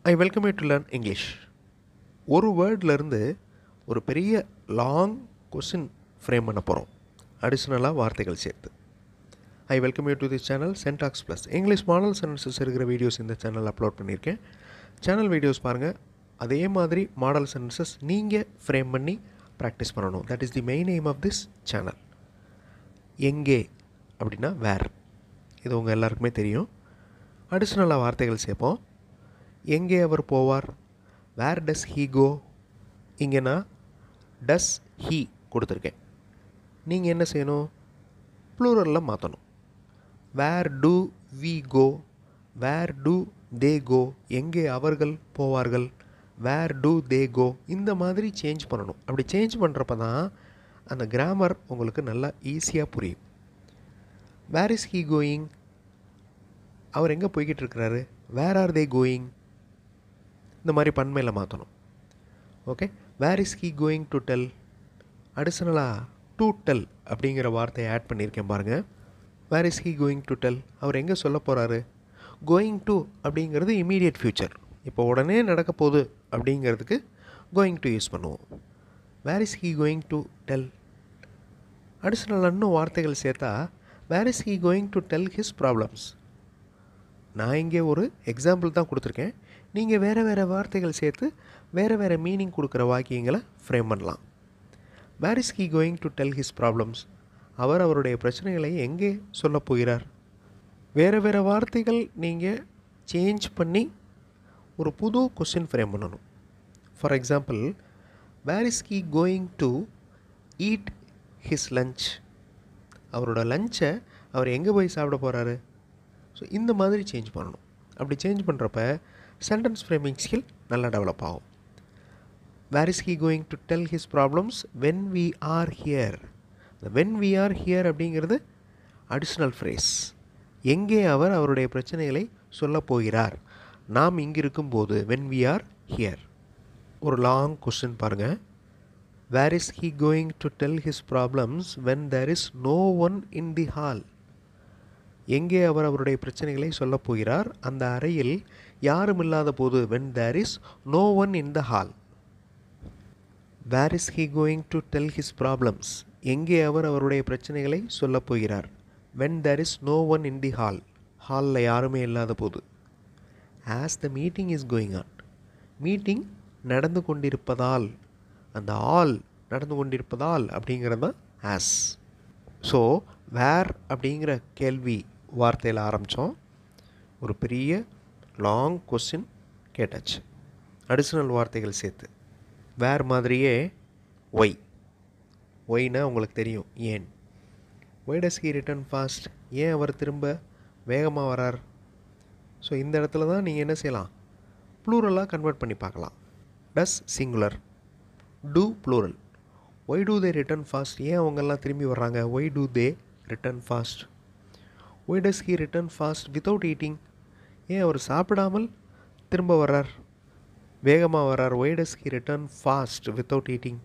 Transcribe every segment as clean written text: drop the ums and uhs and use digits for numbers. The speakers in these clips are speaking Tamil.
I welcome you to learn English. ஒரு வேர்ட்லேருந்து ஒரு பெரிய லாங் கொஸ்டின் ஃப்ரேம் பண்ண போகிறோம், அடிஷ்னலாக வார்த்தைகள் சேர்த்து. I welcome you to this channel SEN TALKS plus English model sentences இருக்கிற வீடியோஸ் இந்த சேனல் அப்லோட் பண்ணியிருக்கேன். சேனல் வீடியோஸ் பாருங்கள். அதே மாதிரி மாடல் சென்டென்சஸ் நீங்கள் ஃப்ரேம் பண்ணி ப்ராக்டிஸ் பண்ணணும். That is the main aim of this channel. எங்கே அப்படின்னா வேர், இது உங்கள் எல்லாருக்குமே தெரியும். அடிஷ்னலாக வார்த்தைகள் சேர்ப்போம். எங்கே அவர் போவார், வேர் டஸ் ஹீ கோ. இங்கே நான் டஸ் ஹீ கொடுத்துருக்கேன். நீங்கள் என்ன செய்யணும், ப்ளூரலில் மாற்றணும். Where do we go, where do they go. எங்கே அவர்கள் போவார்கள், வேர் டு தே கோ. இந்த மாதிரி சேஞ்ச் பண்ணணும். அப்படி சேஞ்ச் பண்ணுறப்ப தான் அந்த கிராமர் உங்களுக்கு நல்லா ஈஸியாக புரியும். வேர் இஸ் ஹீ கோயிங், அவர் எங்கே போய்கிட்டு இருக்கிறாரு, வேர் ஆர் தே கோயிங். இந்த மாதிரி பன்மையில் மாற்றணும். Okay, where is he going to tell. அடிஷ்னலாக டு டெல் அப்படிங்கிற வார்த்தையை ஆட் பண்ணியிருக்கேன் பாருங்கள். Where is he going to tell, அவர் எங்கே சொல்ல போகிறாரு. கோயிங் டு அப்படிங்கிறது இமீடியட் ஃப்யூச்சர், இப்போ உடனே நடக்க போகுது அப்படிங்கிறதுக்கு கோயிங் டு யூஸ் பண்ணுவோம். Where is he going to tell. அடிஷ்னலாக இன்னும் வார்த்தைகள் சேர்த்தா where is he going to tell his problems. நான் இங்கே ஒரு எக்ஸாம்பிள் தான் கொடுத்துருக்கேன். நீங்கள் வேறு வேறு வார்த்தைகள் சேர்த்து வேறு வேறு மீனிங் கொடுக்குற வாக்கியங்களை ஃப்ரேம் பண்ணலாம். Where is he going to tell his problems, அவர் அவருடைய பிரச்சனைகளை எங்கே சொல்ல போகிறார். வேறு வேறு வார்த்தைகள் நீங்கள் சேஞ்ச் பண்ணி ஒரு புது கொஸ்டின் ஃப்ரேம் பண்ணணும். For example, where is he going to eat his lunch. அவரோட லஞ்சை அவர் எங்கே போய் சாப்பிட போகிறாரு. ஸோ இந்த மாதிரி சேஞ்ச் பண்ணணும். அப்படி சேஞ்ச் பண்ணுறப்ப சென்டென்ஸ் ஃப்ரேமிங் ஸ்கில் நல்லா டெவலப் ஆகும். Where is he going to tell his problems when we are here. இந்த வென் வி ஆர் ஹியர் அப்படிங்கிறது அடிஷ்னல் ஃப்ரேஸ். எங்கே அவர் அவருடைய பிரச்சனைகளை சொல்ல போகிறார், நாம் இங்கே இருக்கும்போது. When we are here. ஒரு லாங் கொஸ்டின் பாருங்கள். Where is he going to tell his problems when there is no one in the hall. எங்கே அவர் அவருடைய பிரச்சனைகளை சொல்ல போகிறார் அந்த அறையில் யாரும் இல்லாத போது. when there is no one in the hall. where is he going to tell his problems. எங்கே அவர் அவருடைய பிரச்சனைகளை சொல்ல போகிறார் when there is no one in the hall. ஹாலில் யாருமே இல்லாத போது. as the meeting is going on. Meeting நடந்து கொண்டிருப்பதால், அந்த ஆல் நடந்து கொண்டிருப்பதால் அப்படிங்கிறது தான் as. ஸோ வேர் அப்படிங்கிற கேள்வி வார்த்தையில் ஆரம்பித்தோம், ஒரு பெரிய லாங் கொஸ்டின் கேட்டாச்சு அடிஷ்னல் வார்த்தைகள் சேர்த்து. வேர் மாதிரியே ஒய். ஒய்னா உங்களுக்கு தெரியும், ஏன். Why does he return fast, ஏன் அவர் திரும்ப வேகமாக வரார். ஸோ இந்த இடத்துல தான் நீங்கள் என்ன செய்யலாம், ப்ளூரலாக கன்வெர்ட் பண்ணி பார்க்கலாம். Does singular, do plural. Why do they return fast, ஏன் அவங்கெல்லாம் திரும்பி வர்றாங்க. Why do they return fast. Why does he return fast without eating, ஏன் அவர் சாப்பிடாமல் திரும்ப வர்றார், வேகமாக வர்றார். Why does he return fast without eating.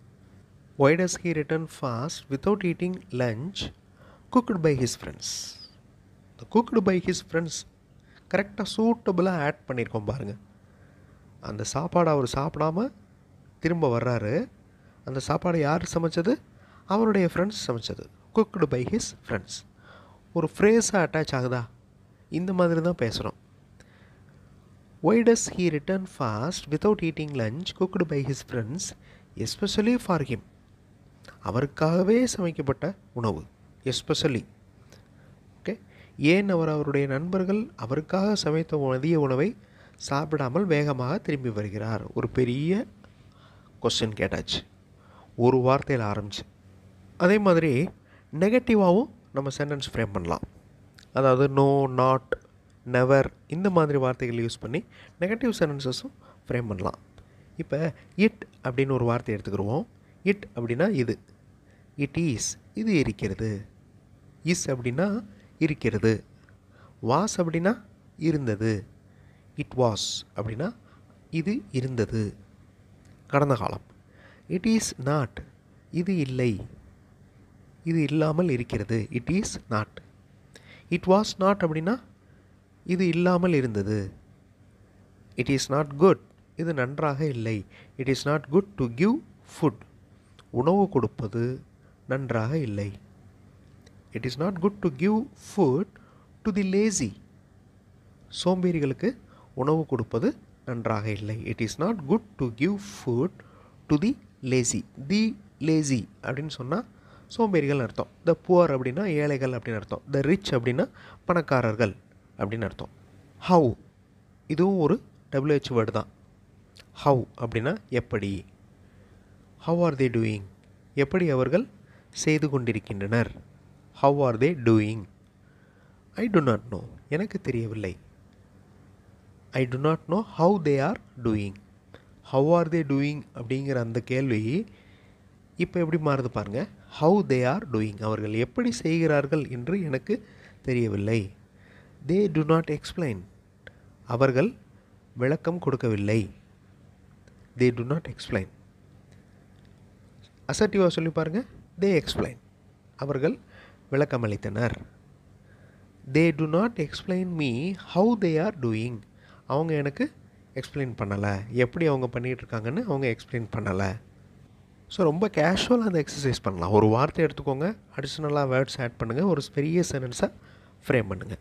Why does he return fast without eating lunch cooked by his friends. இந்த குக்டு பை ஹிஸ் ஃப்ரெண்ட்ஸ் கரெக்டாக சூட்டபுளாக ஆட் பண்ணியிருக்கோம் பாருங்கள். அந்த சாப்பாடு அவர் சாப்பிடாமல் திரும்ப வர்றாரு. அந்த சாப்பாடு யார் சமைச்சது, அவருடைய ஃப்ரெண்ட்ஸ் சமைச்சது. Cooked by his friends. ஒரு ஃப்ரேஸாக அட்டாச் ஆகுதா, இந்த மாதிரி தான் பேசுகிறோம். Why does he return fast without eating lunch cooked by his friends especially for him. அவருக்காகவே சமைக்கப்பட்ட உணவு, எஸ்பெஷலி. ஓகே, ஏன் அவர் அவருடைய நண்பர்கள் அவருக்காக சமைத்த மதிய உணவை சாப்பிடாமல் வேகமாக திரும்பி வருகிறார். ஒரு பெரிய கொஸ்டின் கேட்டாச்சு, ஒரு வார்த்தையில் ஆரம்பிச்சு. அதே மாதிரி நெகட்டிவாகவும் நம்ம சென்டென்ஸ் ஃப்ரேம் பண்ணலாம். அதாவது நோ, நாட், நெவர் இந்த மாதிரி வார்த்தைகள் யூஸ் பண்ணி நெகட்டிவ் சென்டென்சஸும் ஃப்ரேம் பண்ணலாம். இப்போ இட் அப்படின்னு ஒரு வார்த்தை எடுத்துக்கிடுவோம். இட் அப்படின்னா இது. இட் ஈஸ், இது இருக்கிறது. இஸ் அப்படின்னா இருக்கிறது. வாஸ் அப்படின்னா இருந்தது. இட் வாஸ் அப்படின்னா இது இருந்தது, கடந்த காலம். இட் ஈஸ் நாட், இது இல்லை, இது இல்லாமல் இருக்கிறது. It is not. It was not அப்படின்னா இது இல்லாமல் இருந்தது. இட் இஸ் நாட் குட், இது நன்றாக இல்லை. It is not good to give food, உணவு கொடுப்பது நன்றாக இல்லை. It is not good to give food to the lazy, சோம்பேறிகளுக்கு உணவு கொடுப்பது நன்றாக இல்லை. It is not good to give food to the lazy. The lazy அப்படின்னு சொன்னால் சோம்பேறிகள் அர்த்தம். த புவர் அப்படின்னா ஏழைகள் அப்படின்னு அர்த்தம். த ரிச் அப்படின்னா பணக்காரர்கள் அப்படின்னு அர்த்தம். ஹவு, இதுவும் ஒரு WH வேர்டு தான். ஹவு அப்படின்னா எப்படி. ஹவ் ஆர் தே டூயிங், எப்படி அவர்கள் செய்து கொண்டிருக்கின்றனர். How are they doing. I do not know, எனக்கு தெரியவில்லை. I do not know how they are doing. How are they doing அப்படிங்கிற அந்த கேள்வி இப்போ எப்படி மாறுது பாருங்கள். ஹவு தே ஆர் டூயிங், அவர்கள் எப்படி செய்கிறார்கள் என்று எனக்கு தெரியவில்லை. தே டு நாட் எக்ஸ்பிளைன், அவர்கள் விளக்கம் கொடுக்கவில்லை. They do not explain. அசர்ட்டிவாக சொல்லி பாருங்கள். தே எக்ஸ்பிளைன், அவர்கள் விளக்கம் அளித்தனர். They do not explain me how they are doing, அவங்க எனக்கு எக்ஸ்பிளைன் பண்ணலை, எப்படி அவங்க பண்ணிகிட்ருக்காங்கன்னு அவங்க எக்ஸ்பிளைன் பண்ணலை. ஸோ ரொம்ப கேஷுவலாக அந்த எக்ஸசைஸ் பண்ணலாம். ஒரு வார்த்தை எடுத்துக்கோங்க, அடிஷ்னலாக வேர்ட்ஸ் ஆட் பண்ணுங்கள், ஒரு பெரிய சென்டென்ஸை ஃப்ரேம் பண்ணுங்கள்.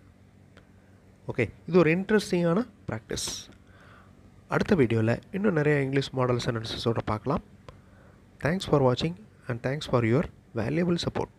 ஓகே, இது ஒரு இன்ட்ரெஸ்டிங்கான ப்ராக்டிஸ். அடுத்த வீடியோவில் இன்னும் நிறைய இங்கிலீஷ் மாடல் சென்டென்சஸோடு பார்க்கலாம். தேங்க்ஸ் ஃபார் வாட்சிங் and thanks for your valuable support.